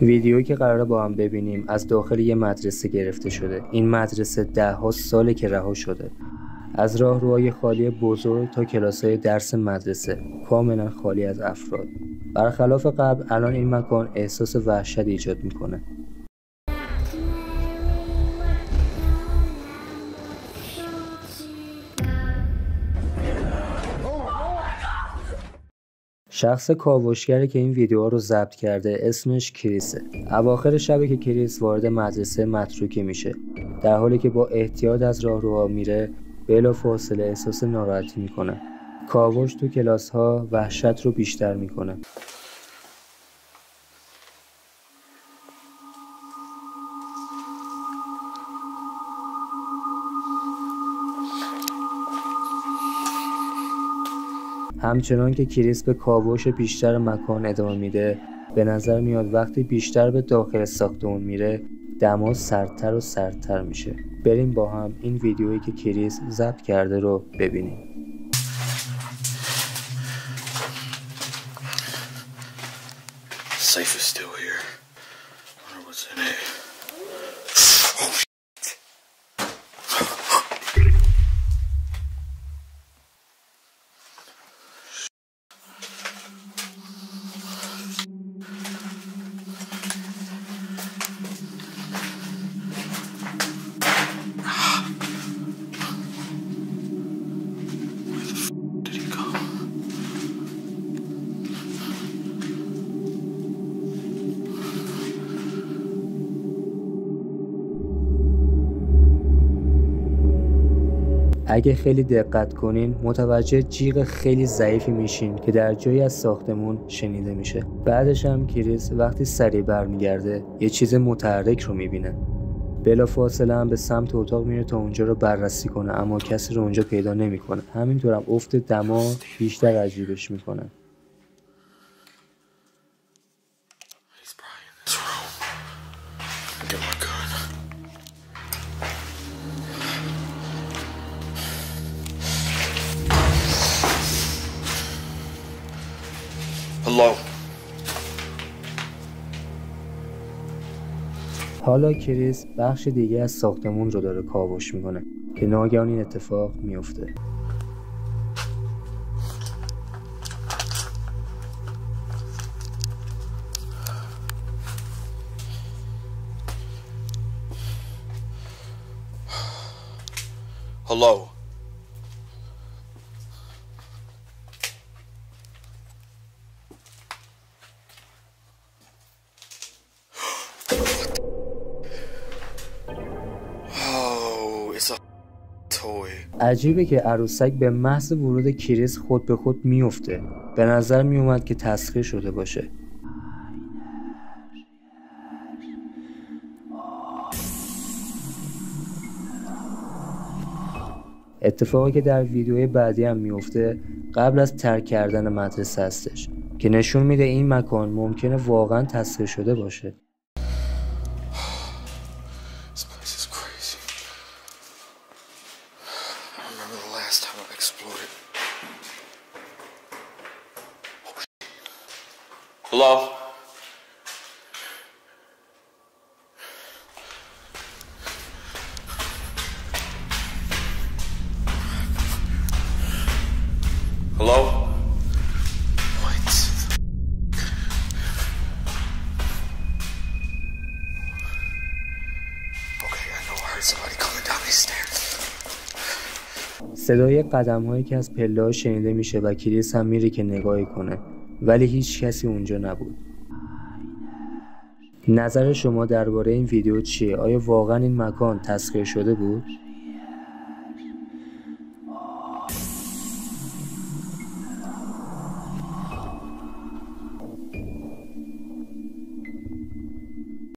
ویدیویی که قراره با هم ببینیم از داخل یه مدرسه گرفته شده. این مدرسه 10 ساله که رها شده. از راهروهای خالی بزرگ تا کلاس‌های درس مدرسه کاملا خالی از افراد. برخلاف قبل الان این مکان احساس وحشت ایجاد میکنه. شخص کاوشگری که این ویدیوها رو ضبط کرده اسمش کریسه. اواخر شبه که کریس وارد مدرسه متروکه میشه. در حالی که با احتیاط از راهروها میره بلافاصله احساس ناراحتی میکنه. کاوش تو کلاس ها وحشت رو بیشتر میکنه. همچنان که کریس به کاوش بیشتر مکان ادامه میده به نظر میاد وقتی بیشتر به داخل ساختمون میره دما سردتر و سردتر میشه. بریم با هم این ویدیویی که کریس ضبط کرده رو ببینیم. Safe is still here. I wonder what's in it. اگه خیلی دقت کنین متوجه جیغ خیلی ضعیفی میشین که در جایی از ساختمون شنیده میشه. بعدش هم کریس وقتی سریع برمیگرده یه چیز متحرک رو میبینه. بلافاصله هم به سمت اتاق میره تا اونجا رو بررسی کنه اما کسی رو اونجا پیدا نمیکنه. همینطور هم افت دما بیشتر عجیبش میکنه. Hello. حالا کریس بخش دیگه از ساختمون رو داره کاوش میکنه که ناگهان این اتفاق میفته. Hello. عجیبه که عروسک به محض ورود کریس خود به خود میفته. به نظر میومد که تسخیر شده باشه. اتفاقی که در ویدیوی بعدی هم میفته قبل از ترک کردن مدرسه هستش که نشون میده این مکان ممکنه واقعا تسخیر شده باشه. Hello? Hello? What? Okay, I know I heard somebody coming down these stairs. صدای قدم هایی که از پله ها شنیده میشه و کریس هم میره که نگاهی کنه ولی هیچ کسی اونجا نبود. نظر شما درباره این ویدیو چیه؟ آیا واقعا این مکان تسخیر شده بود؟